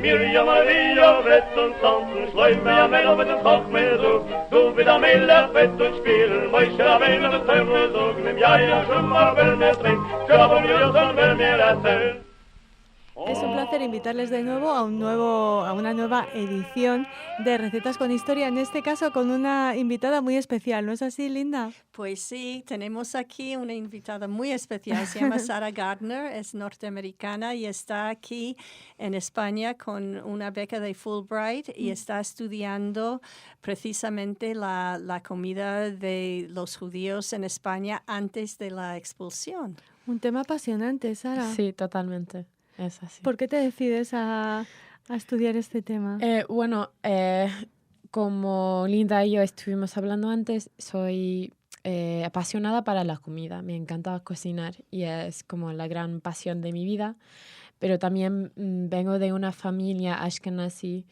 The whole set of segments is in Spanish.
Mirja Maria, Brett und tanzen, schleuf mir am Ende mit dem Koch mehr so. Du bist am Ende, Fett und Spiel, Mäusche am Ende mit Teufel so. Nimm ja, ja, schon mal, will mir trinken, Schlafen wir uns und will mir erzählen. Es un placer invitarles de nuevo a una nueva edición de Recetas con Historia, en este caso con una invitada muy especial, ¿no es así, Linda? Pues sí, tenemos aquí una invitada muy especial, se llama Sarah Gardner, es norteamericana y está aquí en España con una beca de Fulbright y está estudiando precisamente la comida de los judíos en España antes de la expulsión. Un tema apasionante, Sara. Sí, totalmente. Es así. ¿Por qué te decides a estudiar este tema? Como Linda y yo estuvimos hablando antes, soy apasionada para la comida. Me encanta cocinar y es como la gran pasión de mi vida. Pero también vengo de una familia ashkenazi.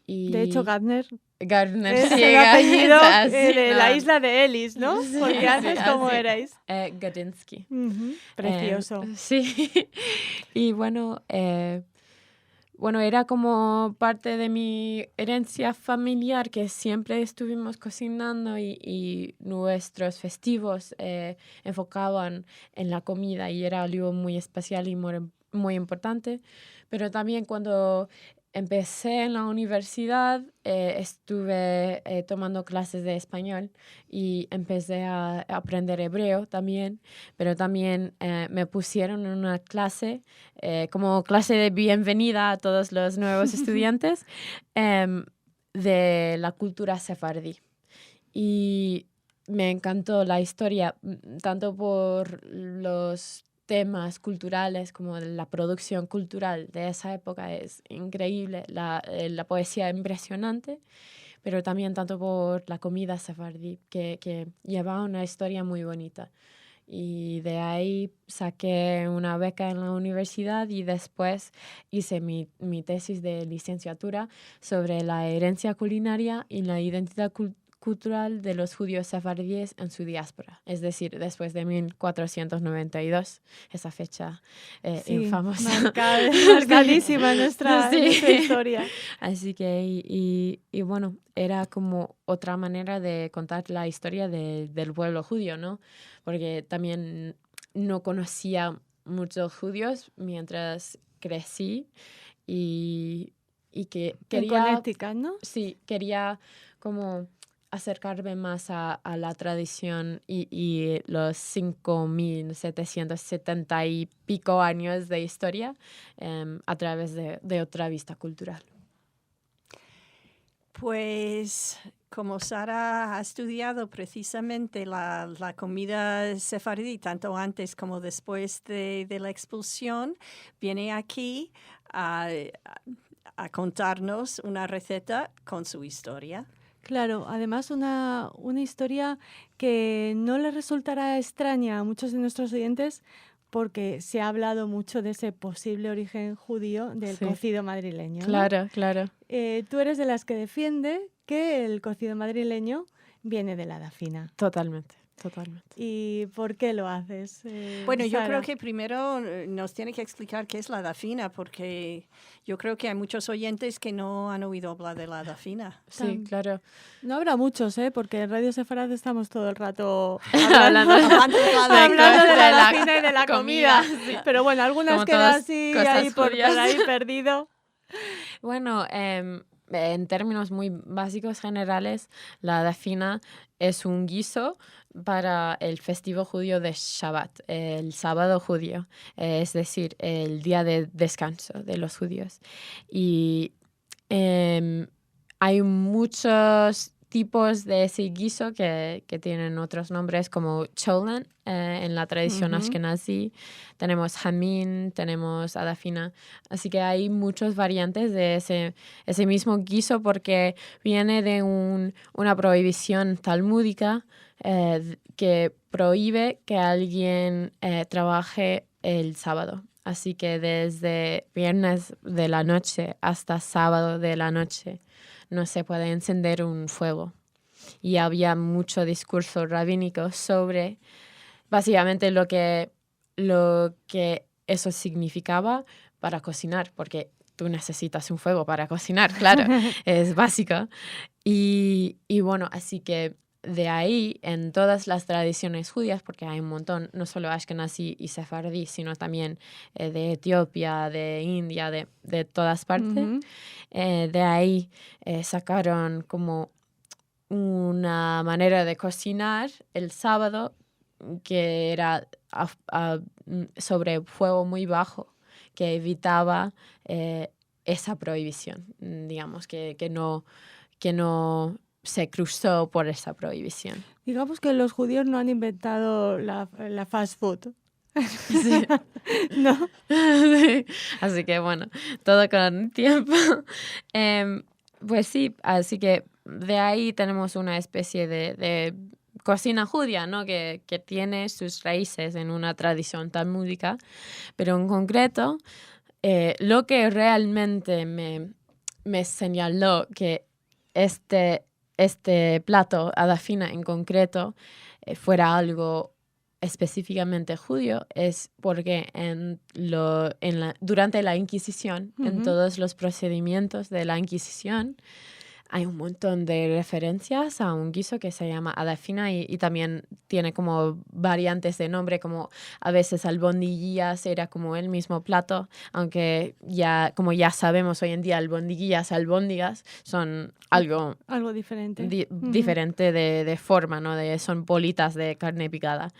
Y de hecho, Gardner es el apellido de la isla de Elis, ¿no? Sí, porque antes, ¿cómo erais? Gadinsky. Precioso. Sí. Y bueno, era como parte de mi herencia familiar que siempre estuvimos cocinando y nuestros festivos enfocaban en la comida y era algo muy especial y muy importante. Pero también cuando empecé en la universidad, estuve tomando clases de español y empecé a aprender hebreo también, pero también me pusieron en una clase, como clase de bienvenida a todos los nuevos estudiantes, de la cultura sefardí. Y me encantó la historia, tanto por los temas culturales como la producción cultural de esa época es increíble, la poesía impresionante, pero también tanto por la comida sefardí, que lleva una historia muy bonita. Y de ahí saqué una beca en la universidad y después hice mi tesis de licenciatura sobre la herencia culinaria y la identidad cultural de los judíos sefardíes en su diáspora, es decir, después de 1492, esa fecha infamosa. Marcadísima nuestra historia. Así que, y bueno, era como otra manera de contar la historia del pueblo judío, ¿no? Porque también no conocía muchos judíos mientras crecí y que quería... En Connecticut, ¿no? Sí, quería como acercarme más a la tradición y los 5.770 y pico años de historia a través de otra vista cultural. Pues como Sara ha estudiado precisamente la comida sefardí, tanto antes como después de la expulsión, viene aquí a contarnos una receta con su historia. Claro, además una historia que no le resultará extraña a muchos de nuestros oyentes porque se ha hablado mucho de ese posible origen judío del cocido madrileño, ¿no? Claro, claro. Tú eres de las que defiende que el cocido madrileño viene de la dafina. Totalmente. ¿Y por qué lo haces? Bueno, yo Sara? creo que primero nos tiene que explicar qué es la dafina, porque yo creo que hay muchos oyentes que no han oído hablar de la dafina. Sí, claro. No habrá muchos, porque en Radio Sefarad estamos todo el rato hablando de la dafina y de la comida. Sí. Pero bueno, algunas como quedan así ahí por ahí perdido. Bueno, en términos muy básicos generales, la dafina es un guiso para el festivo judío de Shabbat, el sábado judío, es decir, el día de descanso de los judíos. Y hay muchos tipos de ese guiso que tienen otros nombres como cholent en la tradición ashkenazi, tenemos hamin, tenemos adafina, así que hay muchas variantes de ese mismo guiso porque viene de una prohibición talmúdica que prohíbe que alguien trabaje el sábado. Así que desde viernes de la noche hasta sábado de la noche no se puede encender un fuego. Y había mucho discurso rabínico sobre básicamente lo que eso significaba para cocinar, porque tú necesitas un fuego para cocinar, claro, es básico. Y bueno, así que de ahí, en todas las tradiciones judías, porque hay un montón, no solo Ashkenazi y Sefardí, sino también de Etiopía, de India, de todas partes, de ahí sacaron como una manera de cocinar el sábado que era sobre fuego muy bajo, que evitaba esa prohibición, digamos, que no se cruzó por esa prohibición. Digamos que los judíos no han inventado la fast food. Sí. ¿No? Sí. Así que bueno, todo con tiempo. Pues sí, así que de ahí tenemos una especie de cocina judía, ¿no? Que tiene sus raíces en una tradición talmúdica, pero en concreto, lo que realmente me señaló que este plato, adafina en concreto, fuera algo específicamente judío, es porque durante la Inquisición, en todos los procedimientos de la Inquisición, hay un montón de referencias a un guiso que se llama adafina y también tiene como variantes de nombre, como a veces albondiguillas era como el mismo plato, aunque como ya sabemos hoy en día, albóndigas son algo diferente. Diferente de forma, ¿no? Son bolitas de carne picada.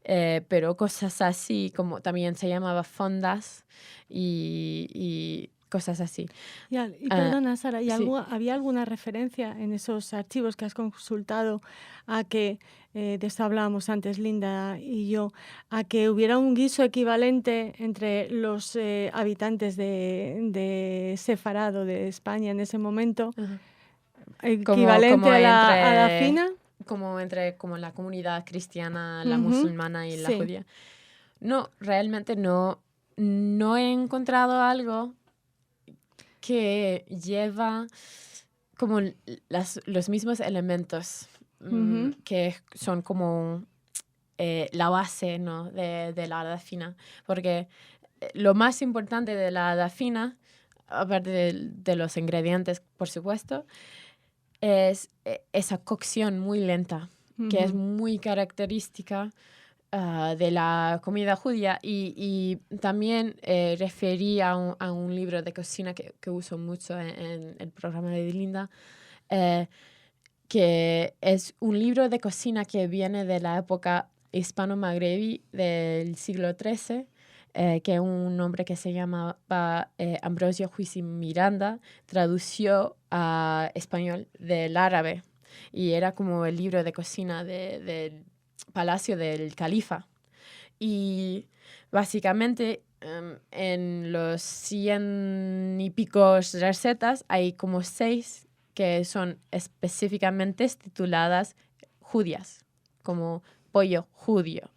Pero cosas así, como también se llamaba fondas y cosas así. Y perdona, Sara, sí. ¿había alguna referencia en esos archivos que has consultado a que, de esto hablábamos antes Linda y yo, a que hubiera un guiso equivalente entre los habitantes de Sefarado, de España en ese momento, equivalente a la adafina? Como entre la comunidad cristiana, la musulmana y la judía. No, realmente no he encontrado algo que lleva como los mismos elementos que son como la base, ¿no? de la adafina. Porque lo más importante de la adafina, aparte de los ingredientes, por supuesto, es esa cocción muy lenta, que es muy característica de la comida judía y también referí a un libro de cocina que uso mucho en el programa de Linda, que es un libro de cocina que viene de la época hispano-magrebí del siglo XIII, que un hombre que se llamaba Ambrosio Juiz y Miranda tradució a español del árabe y era como el libro de cocina del palacio del califa. Y básicamente en los 100 y pico recetas hay como 6 que son específicamente tituladas judías, como pollo judío,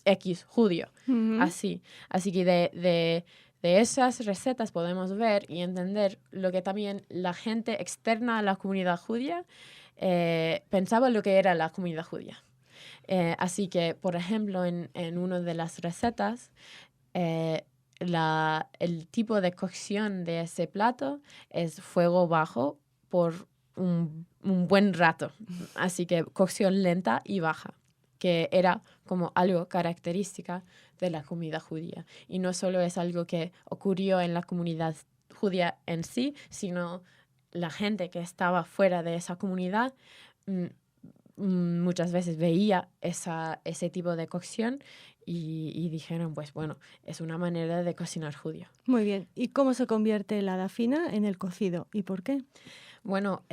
X judío, así. Así que de esas recetas podemos ver y entender lo que también la gente externa a la comunidad judía pensaba lo que era la comunidad judía. Así que, por ejemplo, en una de las recetas, el tipo de cocción de ese plato es fuego bajo por un buen rato. Así que cocción lenta y baja, que era como algo característica de la comida judía. Y no solo es algo que ocurrió en la comunidad judía en sí, sino la gente que estaba fuera de esa comunidad muchas veces veía ese tipo de cocción y dijeron, pues bueno, es una manera de cocinar judío. Muy bien. ¿Y cómo se convierte la adafina en el cocido? ¿Y por qué? Bueno,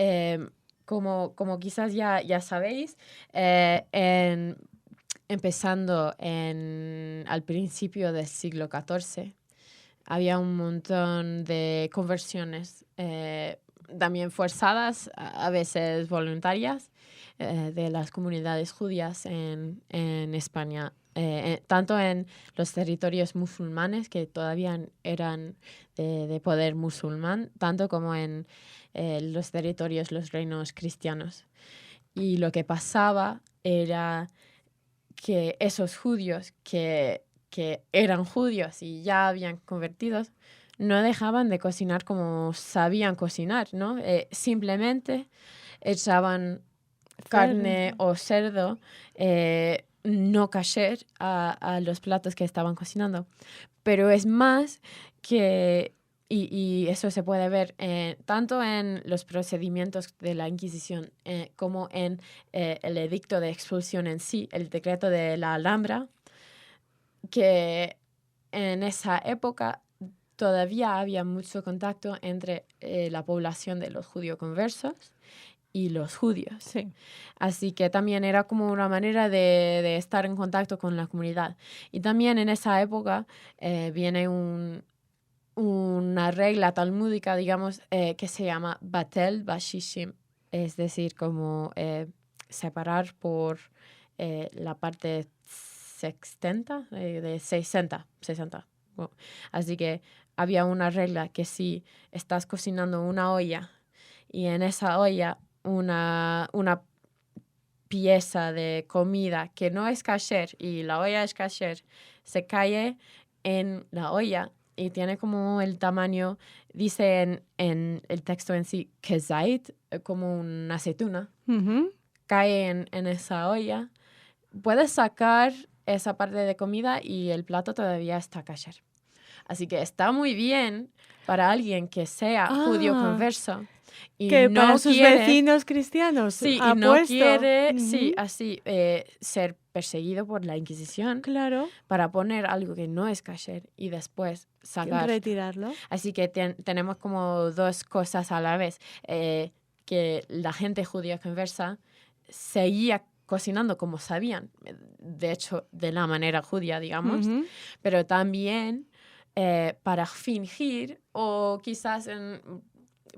como quizás ya sabéis, empezando al principio del siglo XIV, había un montón de conversiones, también forzadas, a veces voluntarias, de las comunidades judías en España, tanto en los territorios musulmanes, que todavía eran de poder musulmán, tanto como en los territorios, los reinos cristianos. Y lo que pasaba era que esos judíos que eran judíos y ya habían convertidos, no dejaban de cocinar como sabían cocinar, ¿no? Simplemente echaban carne o cerdo no kasher a los platos que estaban cocinando. Pero es más que, y eso se puede ver tanto en los procedimientos de la Inquisición como en el edicto de expulsión en sí, el decreto de la Alhambra, que en esa época todavía había mucho contacto entre la población de los judíos conversos y los judíos. Sí. Así que también era como una manera de estar en contacto con la comunidad. Y también en esa época viene una regla talmúdica, digamos, que se llama Batel Bashishim, es decir, como separar por la parte sextenta, de 60. Bueno, así que había una regla que si estás cocinando una olla y en esa olla una pieza de comida que no es kasher y la olla es kasher, se cae en la olla y tiene como el tamaño, dice en el texto en sí, kezait, como una aceituna, cae en esa olla, puedes sacar esa parte de comida y el plato todavía está kasher. Así que está muy bien para alguien que sea judío converso y que no para sus quiere, vecinos cristianos. sí, y no quiere, sí, así, ser perseguido por la Inquisición. Claro. Para poner algo que no es kasher y después sacar. Retirarlo. Así que tenemos como dos cosas a la vez. Que la gente judía conversa seguía cocinando como sabían, de hecho, de la manera judía, digamos, pero también para fingir o quizás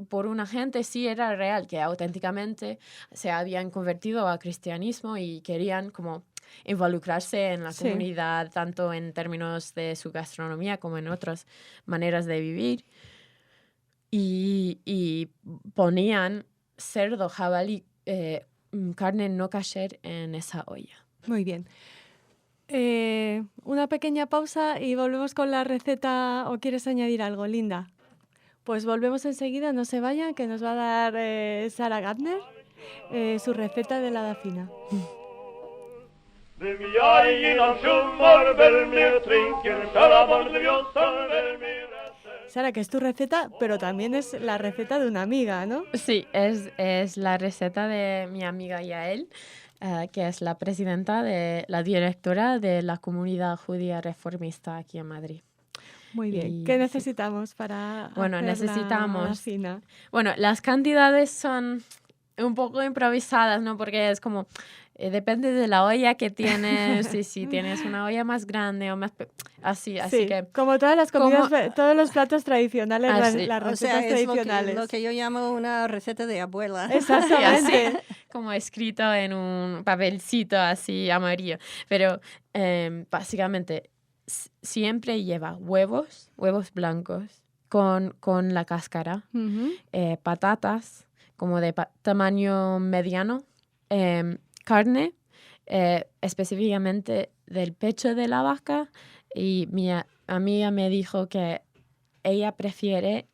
por una gente sí era real, que auténticamente se habían convertido al cristianismo y querían como involucrarse en la comunidad, tanto en términos de su gastronomía como en otras maneras de vivir. Y ponían cerdo, jabalí, carne no kasher en esa olla. Muy bien. Una pequeña pausa y volvemos con la receta. ¿O quieres añadir algo, Linda? Pues volvemos enseguida, no se vayan, que nos va a dar Sarah Gardner su receta de helada fina. Sara, que es tu receta, pero también es la receta de una amiga, ¿no? Sí, es la receta de mi amiga Yael, que es la presidenta la directora de la comunidad judía reformista aquí en Madrid. Muy bien. ¿Qué necesitamos para hacer necesitamos la fina? Bueno, las cantidades son un poco improvisadas, ¿no? Porque es como, depende de la olla que tienes, si tienes una olla más grande o más... Así que... Como todas las comidas, todos los platos tradicionales, las recetas tradicionales. Lo que yo llamo una receta de abuela. Exactamente. Así, como escrito en un papelcito así amarillo. Pero básicamente siempre lleva huevos blancos con la cáscara, patatas como de tamaño mediano, carne, específicamente del pecho de la vaca, y mi amiga me dijo que ella prefiere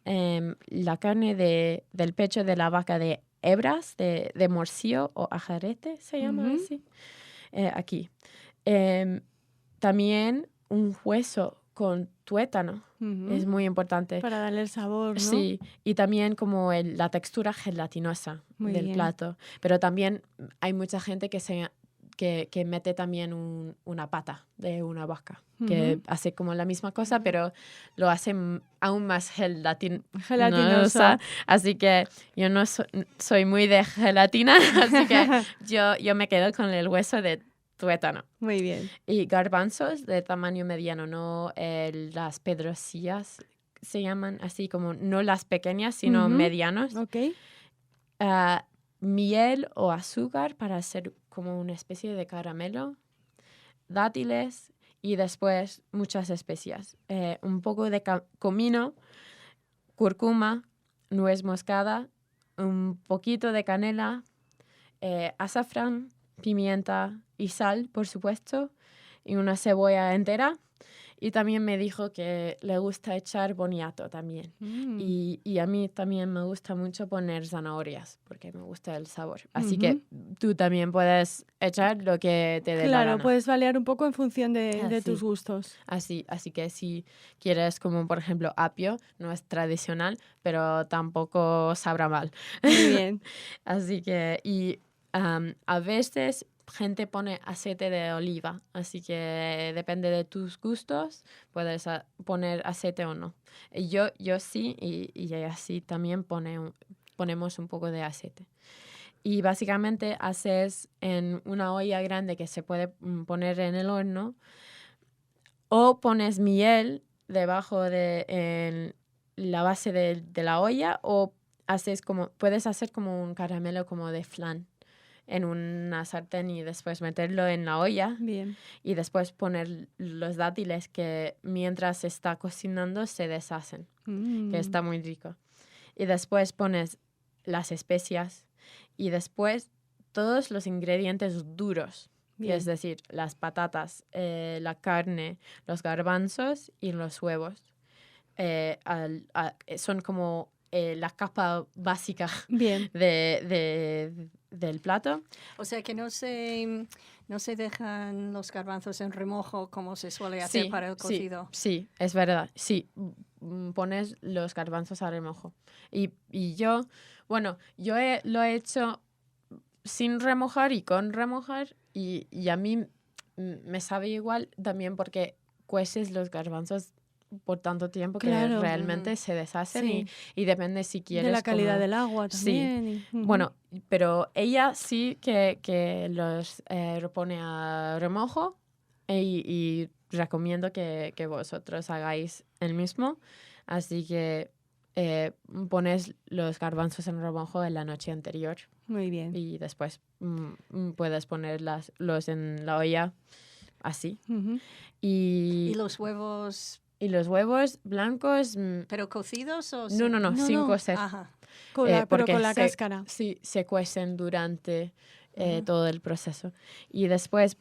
la carne del pecho de la vaca de hebras, de morcillo o ajarete, se llama así, aquí. También un hueso con tuétano. Es muy importante. Para darle el sabor, ¿no? Sí, y también como la textura gelatinosa del plato. Pero también hay mucha gente que mete también una pata de una vaca, que hace como la misma cosa, pero lo hace aún más gelatinosa. Así que yo no soy muy de gelatina, así que yo me quedo con el hueso de tuétano. Muy bien. Y garbanzos de tamaño mediano, no las pedrosillas se llaman así, como no las pequeñas, sino medianos. Ok. Miel o azúcar para hacer como una especie de caramelo. Dátiles y después muchas especias. Un poco de comino, cúrcuma, nuez moscada, un poquito de canela, azafrán, pimienta y sal, por supuesto, y una cebolla entera. Y también me dijo que le gusta echar boniato también. Y a mí también me gusta mucho poner zanahorias porque me gusta el sabor. Así que tú también puedes echar lo que te dé la Claro, gana. puedes variar un poco en función de tus gustos. Así que si quieres como por ejemplo apio, no es tradicional, pero tampoco sabrá mal. Muy bien. Así que a veces gente pone aceite de oliva, así que depende de tus gustos, puedes poner aceite o no. Yo sí, y ella sí también ponemos un poco de aceite. Y básicamente haces en una olla grande que se puede poner en el horno, o pones miel debajo en la base de la olla, o puedes hacer como un caramelo como de flan en una sartén y después meterlo en la olla. Bien. Y después poner los dátiles que mientras está cocinando se deshacen, que está muy rico. Y después pones las especias y después todos los ingredientes duros. Bien. Es decir, las patatas, la carne, los garbanzos y los huevos. Son como la capa básica Bien. del plato. O sea que no se dejan los garbanzos en remojo como se suele hacer para el cocido. Sí, es verdad. Sí, pones los garbanzos a remojo. Y yo lo he hecho sin remojar y con remojar, y a mí me sabe igual también porque cueces los garbanzos por tanto tiempo que realmente se deshacen y depende si quieres. De la calidad como... del agua también. Sí. Bueno, pero ella sí que los pone a remojo y recomiendo que vosotros hagáis el mismo. Así que pones los garbanzos en remojo en la noche anterior. Muy bien. Y después puedes ponerlos en la olla así. ¿Y los huevos? Y los huevos blancos... ¿Pero cocidos o...? No, sin cocer. Ajá. Pero con la cáscara. Sí, se cuecen durante todo el proceso. Y después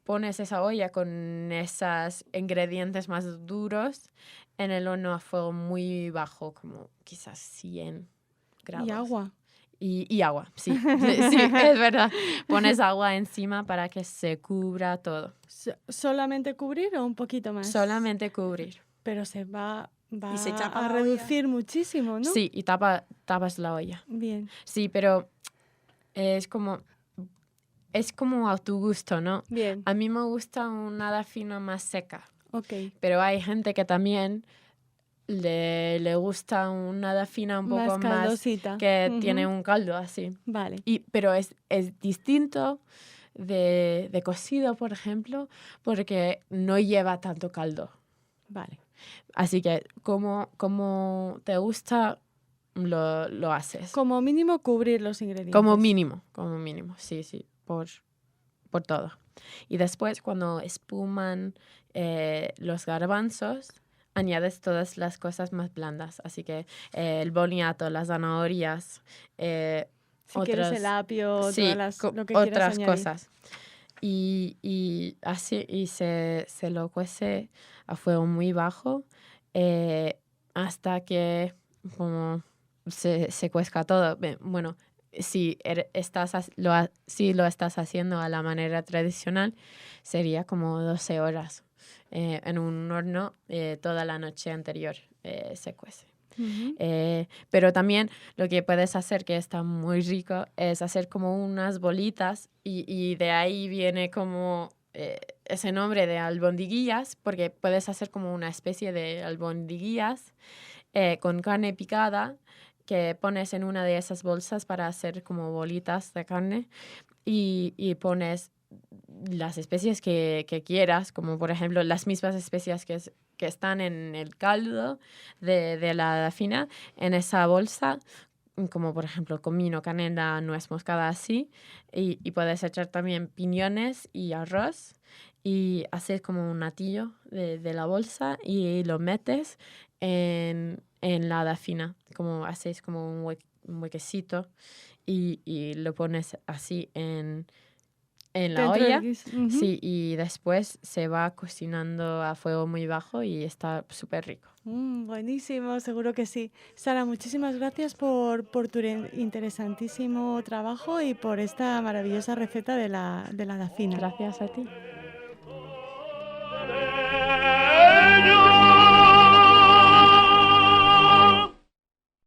pones esa olla con esos ingredientes más duros en el horno a fuego muy bajo, como quizás 100 grados. Y agua. Y agua, sí, es verdad. Pones agua encima para que se cubra todo. ¿Solamente cubrir o un poquito más? Solamente cubrir. Pero se va ¿Y se tapa a la reducir muchísimo, ¿no? Sí, y tapas la olla. Bien. Sí, pero es como a tu gusto, ¿no? Bien. A mí me gusta una nada fina más seca. Ok. Pero hay gente que también le gusta una nada fina un poco más caldosita. que tiene un caldo así. Vale. Pero es distinto de cocido, por ejemplo, porque no lleva tanto caldo. Vale. Así que como te gusta, lo haces. Como mínimo cubrir los ingredientes. Como mínimo, sí, por todo. Y después cuando espuman los garbanzos, añades todas las cosas más blandas. Así que el boniato, las zanahorias, si quieres el apio, sí, lo que quieras otras añadir. cosas. Y así se lo cuece a fuego muy bajo hasta que como se cuezca todo. Bueno, si lo estás haciendo a la manera tradicional, sería como 12 horas en un horno toda la noche anterior se cuece. Pero también lo que puedes hacer, que está muy rico, es hacer como unas bolitas y de ahí viene como ese nombre de albondiguillas, porque puedes hacer como una especie de albondiguillas con carne picada que pones en una de esas bolsas para hacer como bolitas de carne y pones las especies que quieras, como por ejemplo las mismas especias que están en el caldo de la fina, en esa bolsa, como por ejemplo comino, canela, nuez moscada, así, y puedes echar también piñones y arroz y haces como un natillo de la bolsa y lo metes en la dafina, como haces como un huequecito y lo pones así en la Dentro del olla. guiso. Ujú. Sí, y después se va cocinando a fuego muy bajo y está súper rico. Buenísimo, seguro que sí. Sara, muchísimas gracias por tu interesantísimo trabajo y por esta maravillosa receta de la dafina. Gracias a ti.